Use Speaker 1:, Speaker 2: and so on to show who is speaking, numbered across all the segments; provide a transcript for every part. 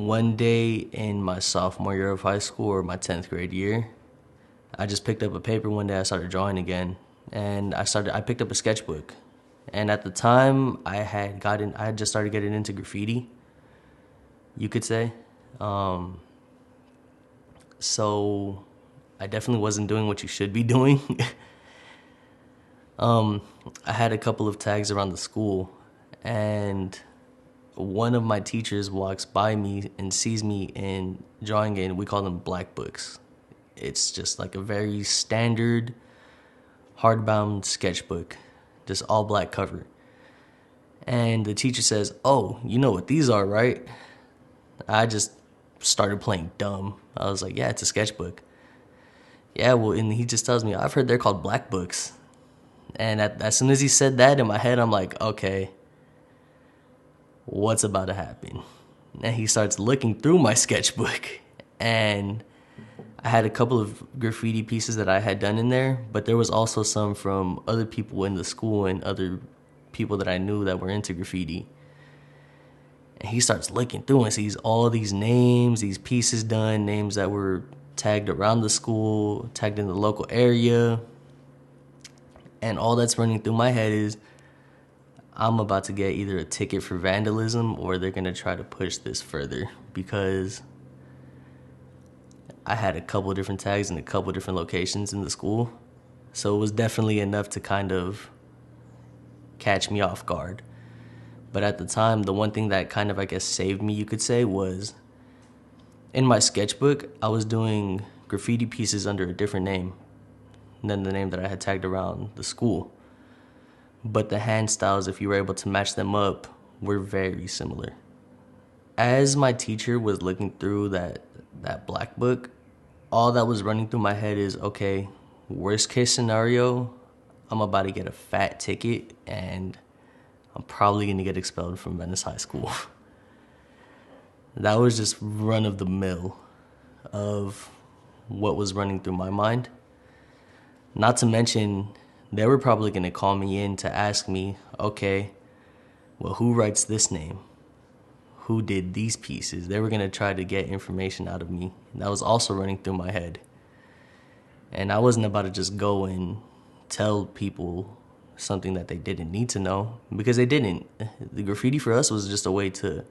Speaker 1: one day in my sophomore year of high school or my 10th grade year, I just picked up a paper one day. I started drawing again, and I picked up a sketchbook. And at the time, I had just started getting into graffiti, you could say. So I definitely wasn't doing what you should be doing. I had a couple of tags around the school, and one of my teachers walks by me and sees me in drawing in, we call them black books. It's just like a very standard hardbound sketchbook, just all black cover. And the teacher says, "Oh, you know what these are, right?" I just started playing dumb. I was like, "Yeah, it's a sketchbook." "Yeah, well," and he just tells me, "I've heard they're called black books." And as soon as he said that in my head, I'm like, okay, what's about to happen? And he starts looking through my sketchbook, and I had a couple of graffiti pieces that I had done in there, but there was also some from other people in the school and other people that I knew that were into graffiti. And he starts looking through and sees all these names, these pieces done, names that were tagged around the school, tagged in the local area. And all that's running through my head is I'm about to get either a ticket for vandalism or they're going to try to push this further, because I had a couple of different tags in a couple of different locations in the school. So it was definitely enough to kind of catch me off guard. But at the time, the one thing that kind of, I guess, saved me, you could say, was in my sketchbook, I was doing graffiti pieces under a different name than the name that I had tagged around the school. But the hand styles, if you were able to match them up, were very similar. As my teacher was looking through that black book, all that was running through my head is, okay, worst case scenario, I'm about to get a fat ticket and I'm probably going to get expelled from Venice High School. That was just run of the mill of what was running through my mind. Not to mention, they were probably going to call me in to ask me, okay, well, who writes this name? Who did these pieces? They were going to try to get information out of me. That was also running through my head. And I wasn't about to just go and tell people something that they didn't need to know, because they didn't. The graffiti for us was just a way to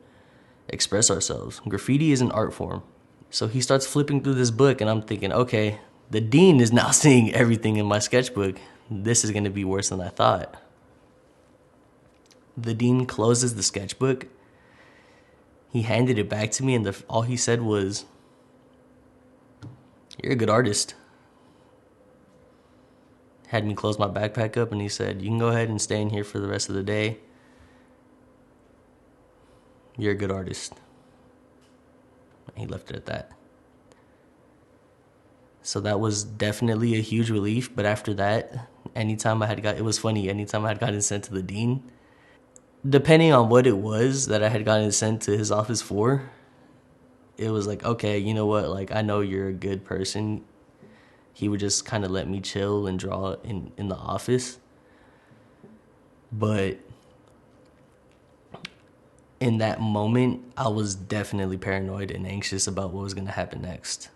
Speaker 1: express ourselves. Graffiti is an art form. So he starts flipping through this book, and I'm thinking, okay, the dean is now seeing everything in my sketchbook. This is going to be worse than I thought. The dean closes the sketchbook. He handed it back to me, and all he said was, "You're a good artist." Had me close my backpack up, and he said, "You can go ahead and stay in here for the rest of the day. You're a good artist." And he left it at that. So that was definitely a huge relief. But after that, it was funny, anytime I had gotten sent to the dean, depending on what it was that I had gotten sent to his office for, it was like, okay, you know what? Like, I know you're a good person. He would just kind of let me chill and draw in the office. But in that moment, I was definitely paranoid and anxious about what was going to happen next.